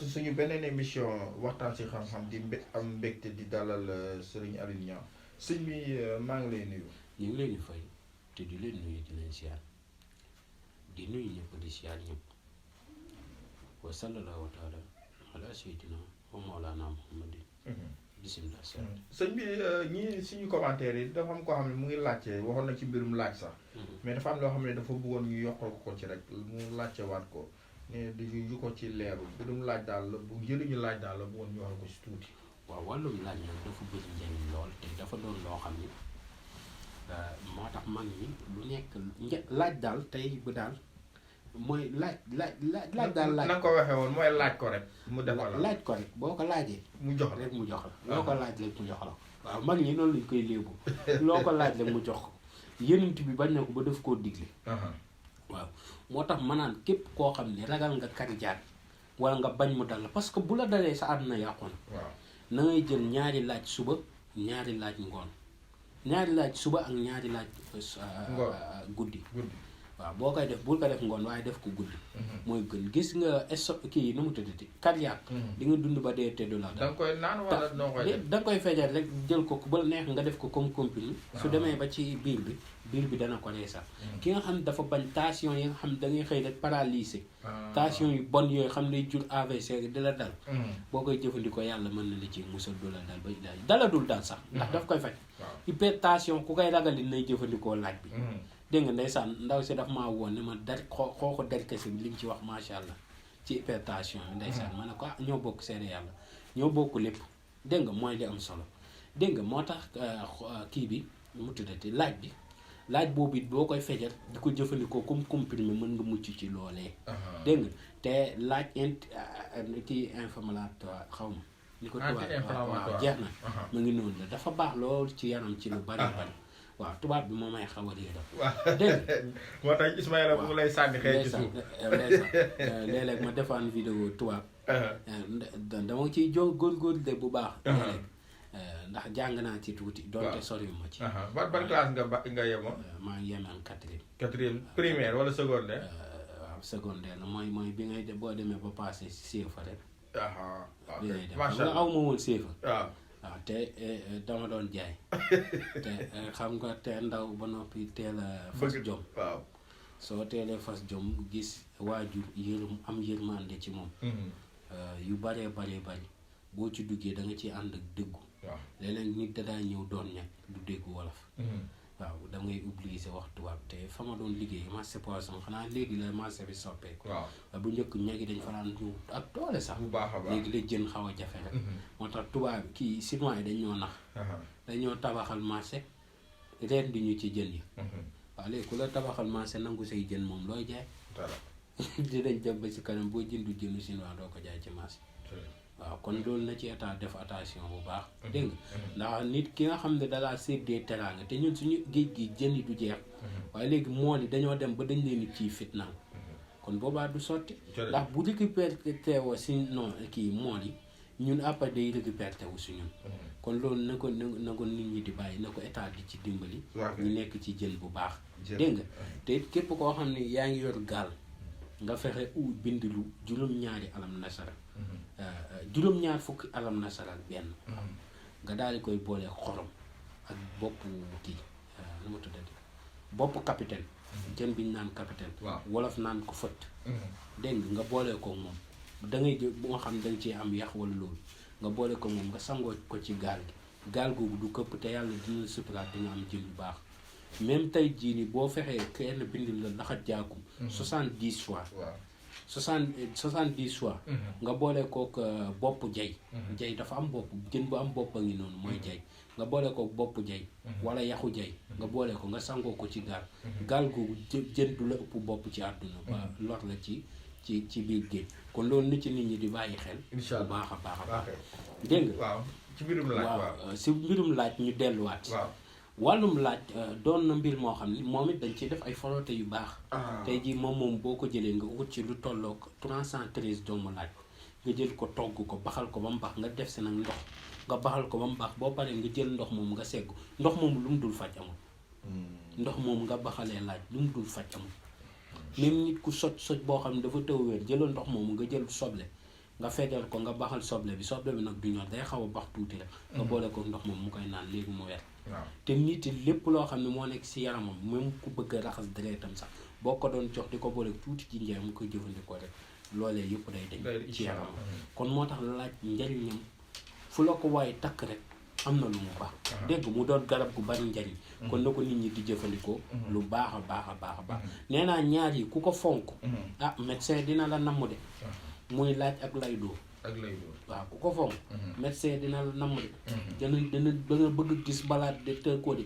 suñu beneen émission waxtaan ci xam-xam di am mbégte di dalal Serigne Aliou Niang sëñ bi maa ngi lay nuyu. ñu ngi leen di fay te di leen nuyu di leen siyaar di nuyu ñëpp di siyaar ñëpp wa sallallahu taala ala sayyidina wa mawlana muhammadin bismillah. sëñ bi ñii suñu commentaire yi dafa am koo xam ne mu ngi laajte waxoon na ci mbirum laaj sax mais dafa am loo xam ne dafa bëggoon ñu yokkal ko ci rek mu laajte waat ko ne du ko ci leeru mbirum laaj daal la bu njëriñu laaj daal la bëggoon ñu wax ko ci tuuti. waaw wàllum laaj nag dafa bëri njëriñ lool te dafa doon loo xam ni moo tax mag ñi lu nekk laaj daal tey bu daal mooy laaj daal laaj. na nga ko waxee woon mooy laaj ko rek. mu defal la laaj ko rek boo ko laajee. mu jox rek mu jox la loo ko laaj rek mu jox la. waaw mag ñi noonu lañ koy léebu loo ko laaj rek mu jox ko yenent bi bañ na ko ba def koo digle. waaw moo tax ma naan képp koo xam ne ragal nga cardiaque wala nga bañ mu dal la parce que bu la dalee sa àdduna yàqu na. waaw na ngay jël ñaari laaj suba ñaari laaj ngoon ñaari laaj suba ak ñaari laaj guddi. waaw boo koy def bul ko def ngoon waaye def ko guddi. mooy gën gis nga kii yi nu mu tuddati cardiaque. di nga dund ba dee te du la. da nga koy naan wala noo koy def da nga koy fejal rek jël ko ba neex nga def ko comme comprimé. su demee ba ci biir bi dana ko reesal. ki nga xam ne dafa bañ tension yi nga xam ne da ngay xëy rek paralysé. tension yu bon yooyu xam ne jur AVC di la dal. boo koy jëfandikoo yàlla mën na la ci musal du la dal ba daladul dal sax. ndax daf koy faj. hypertension ku koy ragal nay jëfandikoo laaj bi. dégg nga ndeysaan ndaw si daf maa woon ne ma xooxu derkesi bi li nga ci wax macha allah ci hypertension bi ndeysaan ma ne ko ñoo bokk seede yàlla ñoo bokk lépp dégg nga mooy li am solo dégg nga moo tax kii bi mu tuddati laaj boobu it boo koy fejal di ko jëfandikoo comme comprimé mën nga mucc ci loolee. dégg nga te laaj kii inflammatoire xaw ma ni ko tubaab waaw jeex na mu ngi noonu la dafa baax lool ci yaram ci lu bari bari waaw tubaab bi moom may xaw a réeral. waaw dégg moo tax Ismaïla mu lay sànni xëy ci suuf. léeg-léeg ma defaan vidéo tubaab. dama ciy góorgóorlu de bu baax. ndax jàng naa ci tuuti. doonte soriwuma ci. ban classe nga yemoo. maa ngi yem en quatrième. quatrième primaire wala secondaire. waaw secondaire la mooy bi ngay boo demee ba passé CFA rek. waaw bi ngay dem macha allah aw ma woon CFA. waaw te dama doon jaay te xam nga te ndaw ba noppi teel a fas jom. waaw soo teelee fas jom gis waajur am yërmande ci moom. yu baree bari boo ci duggee da nga ciy ànd ak dëggu. waaw léeg-léeg nit da daa ñëw doon ñàkk du déggu wolof. waaw da ngay obligé wax tubaab te fa ma doon liggéey marché poisson xanaa léegi la marché bi soppeeku. waaw bu njëkk ñagi dañ fa daan ñëw ak doole sax. bu baax a baax léegi la jën xaw a jafe rek. moo tax tubaab kii chinois yi dañ ñoo nax. dañoo tabaxal marché reen di ñu ci jën yi. waaw léegi ku la tabaxal marché nangu say jën moom looy jaay. dinañ dem ba si kanam boo jëndu jënu chinois doo ko jaay ci marché. waaw kon loolu na ci état def attention bu baax. dégg nga ndax nit ki nga xam ne dalaa séddee teraanga te ñun suñu géej gi jën yi du jeex. waaye léegi mool yi dañoo dem ba dañ leen ciy fitnaal kon boobaa du sotti. ndax bu récupéré woo si non kii mool yi ñun après day récupéré wu si ñun. kon loolu na ko nit ñi di bàyyi na ko état di ci dimbali. ñu nekk ci jën bu baax. dégg nga te it képp koo xam ne yaa ngi yor gaal nga fexe bindilu juróom-ñaari alam nasara. juróom-ñaar fukki alam nasara ak benn. nga daal di koy boole xorom ak bopp kii nu ma tuddati bopp capitaine. jën bi ñu naan capitaine. wolof naan ko fët. dégg nga boole ko moom da ngay jël bu nga xam ne da nga ciy am yax wala loolu nga boole ko moom nga sangoo ko ci gaal gi gaal googu du këpp te yàlla dina suturaat di nga am jën yu baax même tey jii nii boo fexee kenn bindil la laxat jaakum 70 fois. 70 fois. nga boole kook bopp jay. jay dafa am bopp jën bu am bopp a ngi noonu mooy jay nga boole kook bopp jay. wala yaxu jay nga boole ko nga sangoo ko ci gaal. gaal googu jën du la ëpp bopp ci àdduna ba lor la ci biir géej kon loolu nit ci nit ñi di bàyyi xel. incha allah bu baax a baax. dégg nga waaw ci mbirum laaj. waaw si mbirum laaj ñu delluwaat. wàllum laaj doon na mbir moo xam ni moom it dañ ciy def ay folote yu baax. tey jii moom boo ko jëlee nga wut ci lu tolloog 313 doomu laaj nga jël ko togg ko baxal ko ba mu baax nga def si nag ndox nga baxal ko ba mu baax boo paree nga jël ndox moom nga segg ndox moom lu mu dul faj amul. ndox moom nga baxalee laaj lu mu dul faj amul. même nit ku soj boo xam ne dafa tëw wér jëlal ndox moom nga jël soble nga fegal ko nga baxal soble bi nag du ñor day xaw a bax tuuti rek. nga boole ko ndox moom mu koy naan léegi mu wér. te nit lépp loo xam ne moo nekk si yaramam même ku bëgg a raxas deretam sax boo ko doon jox di ko boole tuuti ci Ndiaye mu koy jëfandikoo rek loolee yëpp day dañ ci yaramam. kon moo tax laaj njariñam fu la ko waaye takk rek am na lu mu baax. dégg mu doon garab gu bari njariñ. kon na ko nit ñi di jëfandikoo. lu baax a baax a baax a baax. nee naa ñaar yi ku ko fonk. Médecin dina la namm de. muy laaj ak lay dóor. waaw ku ko fonk. médecin dina la namm de. dana bëgg gis balaa docteur ko di.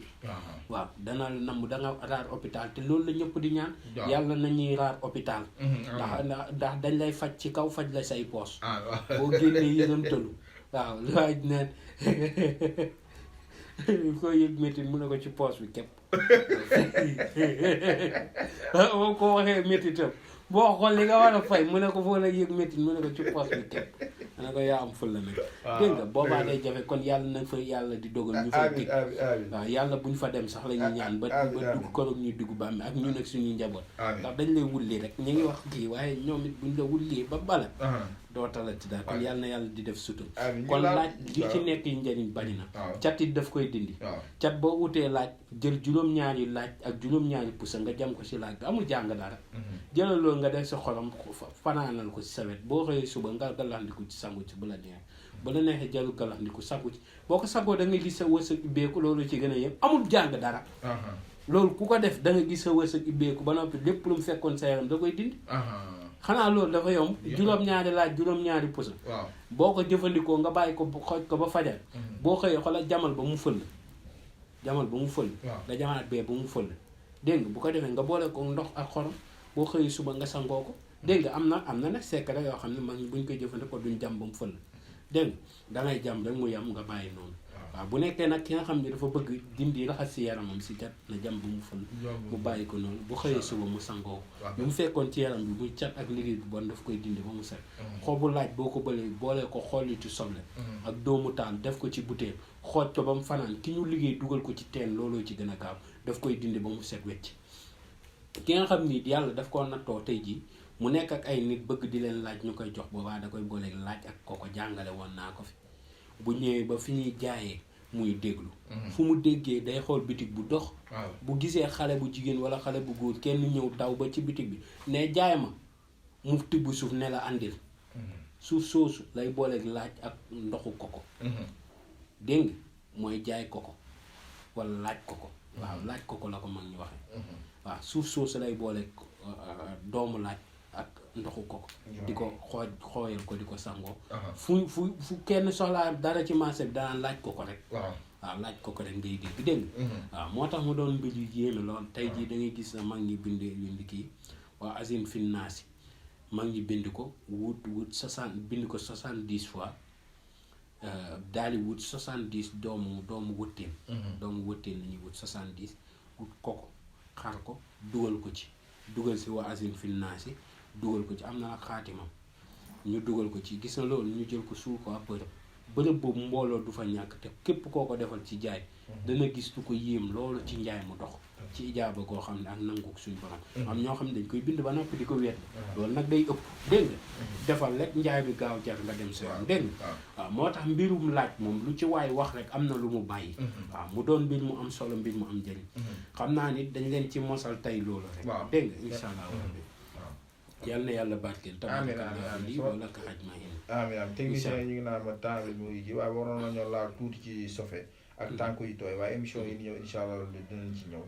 waaw dana la namm da nga raar hôpital te loolu la ñëpp di ñaan. yàlla nañuy raar hôpital. ndax dañ lay faj ci kaw faj la say poos. boo génnee yërëm tëlu. waaw lu waay naan ko yëg métti mu ne ko ci poos bi képp. boo ko waxee métti tam boo xool li nga war a fay mu ne ko foo la yëg métti mu ne ko ci poos bi képp. ma ne ko yaa am ful la nag. dégg nga boobaa day jafe kon yàlla na fa yàlla di dogal ñu fay dig. waaw yàlla buñ fa dem sax la ñuy ñaan ba dugg koroog ñuy dugg ba am ak ñun ak suñuy njaboot. ndax dañ lay wulli rek ñu ngi wax kii waaye ñoom it buñ la wulli ba bala. doo talati daal kon yàlla na yàlla di def sutur. kon laaj li ci nekk yi njariñ bari na. cat it daf koy dindi. cat boo utee laaj jël juróom-ñaari laaj ak juróom-ñaari pusa nga jam ko si laaj bi amul jàng dara. jëlal loolu nga def sa xolam fanaanal ko si sa wet boo xëyee suba nga galaxndiku ci sangu ci bu la neexee ba la neexee jarul galaxndiku sangu ci boo ko sangoo da nga gis sa wërsëg ibbeeku loolu ci gën a yëpp amul jàng dara. loolu ku ko def da nga gis sa wërsëg ibbeeku ba noppi lépp lu mu fekkoon sa yaram da koy dindi. xanaa loolu dafa yomb juróom-ñaari laaj juróom-ñaari pusa. boo ko jëfandikoo nga bàyyi ko xooj ko ba fajar. boo xëyee xoolal jamal ba mu fël. nga jamaat bee ba mu fël. dégg nga bu ko defee nga boole ko ndox ak xorom boo xëyee suba nga sangoo ko. dégg nga am na nag secret yoo xam ne man buñ koy jëfandikoo duñ jam ba mu fël. dégg nga dangay jam rek mu yam nga bàyyi noonu. waaw bu nekkee nag ki nga xam ne dafa bëgg dindi raxas si yaramam si cat na jam ba mu fël. mu bàyyi ko noonu bu xëyee suba mu sangoo ko. lu mu fekkoon ci yaram bi muy cat ak liggéey bu bon daf koy dindi ba mu set. xobu laaj boo ko boolee ko xoolitu soble. ak doomu taal def ko ci butéel xooj ko ba mu fanaan ki ñu liggéey dugal ko ci teen looloo ci gën a gaaw daf koy dindi ba mu set wecc. ki nga xam ni yàlla daf koo nattoo tey jii mu nekk ak ay nit bëgg di leen laaj ñu koy jox boobaa da koy booleeg laaj ak ko jàngale woon naa ko fi. bu ñëwee ba fi ñuy jaayee muy déglu. fu mu déggee day xool bitig bu dox. bu gisee xale bu jigéen wala xale bu góor kenn ñëw daw ba ci bitig bi ne jaay ma mu tibb suuf ne la andil. suuf soosu lay booleeg laaj ak ndoxu koko. dégg nga mooy jaay koko wala laaj koko. waaw laaj koko la ko mag ñu waxee. waaw suuf soosu lay booleeg doomu laaj ak ndoxu koko. di ko xooyal ko di ko sangoo. fu kenn soxlaa dara ci marché bi danaan laaj koko rek. waaw laaj koko rek ngay dégg. waaw moo tax mu doon mbir yu yéeme lool tey jii da ngay gis na mag ñi bind kii waa azim fin naasi mag ñi bind ko wut 70 fois daal di wut 70 doomu wëtteen. doomu wëtteen la ñuy wut 70 wut koko xar ko dugal si waa azim fin naasi dugal ko ci am na nag xaatimam ñu dugal ko ci gis na loolu ñu jël ko suul ko ab bërëb boobu mbooloo du fa ñàkk te képp koo ko defal ci jaay dana gis du ko yéem loolu ci njaay mu dox ci ijaaba koo xam ne ak nangu suñu borom. am ñoo xam ne dañ koy bind ba noppi di ko wéet loolu nag day ëpp dégg nga defal rek njaay bi gaaw jar nga dem sa yoon dégg nga waaw moo tax mbirum laaj moom lu ci waay wax rek am na lu mu bàyyi. waaw mu doon mbir mu am solo mbir mu am njëriñ. xam naa ni dañ leen ci mosal tey loolu rek dégg nga incha allah yàlla na yàlla barkeel tamit lii wala ka xaj ma amiin technicien yi ñu ngi naan ma temps bi muy ji waaye waroon nañoo laal tuuti ci sofe ak tànk yu tooy waaye émission yi ñëw incha allah dinañ ci ñëw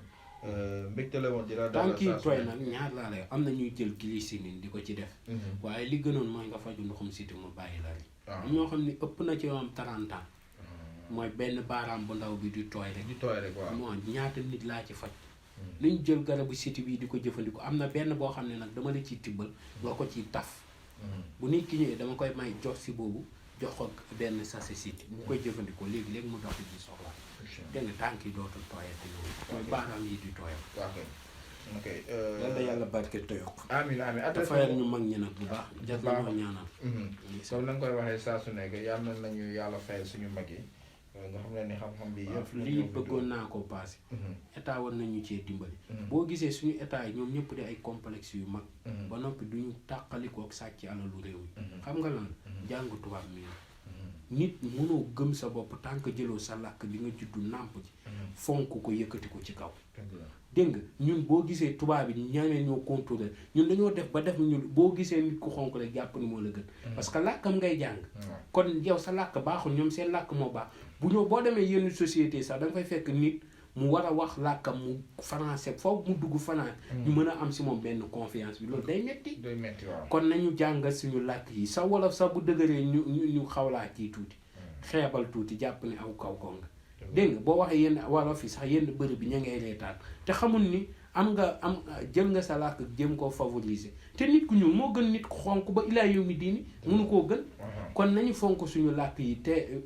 mbégte la woon di la tànk yi tooy nag ñaar laa lay am na ñuy jël glycémine di ko ci def waaye li gënoon mooy nga faju ndoxum siti mu bàyyi la rek am ñoo xam ne ëpp na ci am 30 ans mooy benn baaraam bu ndaw bi di tooy rek waaw moo ñaata nit laa ci faj luñ jël garabu siti bi di ko jëfandikoo am na benn boo xam ne nag dama la ciy tibbal nga ko ciy taf bu nit ki ñëwee dama koy may jox si boobu jox ko benn sachet siti bu koy jëfandikoo léegi mu dox ci soxla dégg nga tànk yi dootul tooyati noonu mooy baaraam yi di tooyal ok yàlla yàlla barke toyok amiin te fayal ñu mag ñi nag bu baax jar nañoo ñaanal comme na nga koy waxee saa su nekk yàlla nañu yàlla fayal suñu mag yi nga xam ne ni xam-xam bi yëpp lii bëggoon naa ko passé état war nañu cee dimbali boo gisee suñu état yi ñoom ñëpp di ay complexe yu mag ba noppi duñu tàqalikook sàcc alalu réew mi xam nga lan jàng tubaab mi nit mënoo gëm sa bopp tant que jëloo sa làkk bi nga juddu nàmp ci fonk ko yëkkati ko ci kaw dégg nga ñun boo gisee tubaab yi ñaamee ñoo contrôler ñun dañoo def ba def ñun boo gisee nit ku xonk rek jàpp ni moo la gën parce que làkkam ngay jàng kon yow sa làkk baaxul ñoom seen làkk moo baax bu ñëw boo demee yenn société sax da nga fay fekk nit mu war a wax làkkam mu français foofu mu dugg fanaan ñu mën a am si moom benn confiance bi loolu day metti waaw kon nañu jàngal suñu làkk yi sa wolof sax bu dëgëree ñu xawlaa kii tuuti xeebal tuuti jàpp ni aw kaw kaw nga dégg nga boo waxee yenn wolof yi sax yenn bërëb bi ña ngay reetaan te xamul ni am jël nga sa làkk jëm koo favoriser te nit ku ñuul moo gën nit ku xonk ba ilaa yow mi diini mënu koo gën kon nañu fonk suñu làkk yi te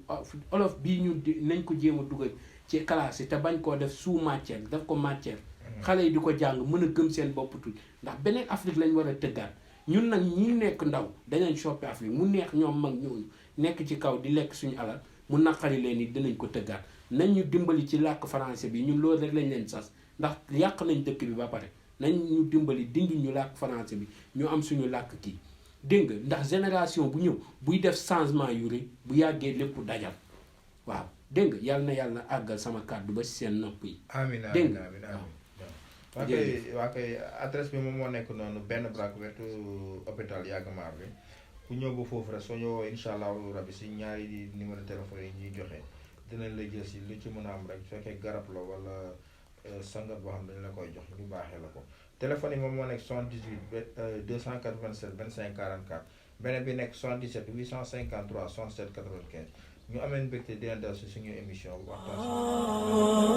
olof bii ñu nañ ko jéem a dugal ci classe yi te bañ koo def sous matière def ko matière xale yi di ko jàng mën a gëm seen bopp tuuti ndax beneen Afrique lañ war a tëggaat ñun nag ñi nekk ndaw danañ soppi Afrique mu neex ñoom mag ñooñu nekk ci kaw di lekk suñu alal mu naqari leen ni dinañ ko tëggaat nañ ñu dimbali ci làkk français bi ñun loolu rek lañ leen sas ndax yàq nañ dëkk bi ba pare nañ ñu dimbali dindi ñu làkk français bi ñu am suñu làkk kii dégg nga ndax génération bu ñëw buy def changement yu rëy bu yàggee lépp dajal waaw dégg nga yàlla na yàlla àggal sama kàddu ba si seen nopp yi. amiin dégg amiin waa kay adresse bi moom moo nekk noonu benn braak wetu hôpital Yagamaar bi ku ñëw ba foofu rek soo ñëwoo incha allahu rabi si ñaari numéro téléphone yi ñuy joxe dinañ la jël si lu ci mën a am rek su fekkee garab la wala sangat boo xam dañ la koy jox ñu baaxee la ko téléphone yi moom moo nekk 78 287 25 44 beneen bi nekk 77 853 67 95 ñu ameen mbégte dina dal si suñu émission waxtaan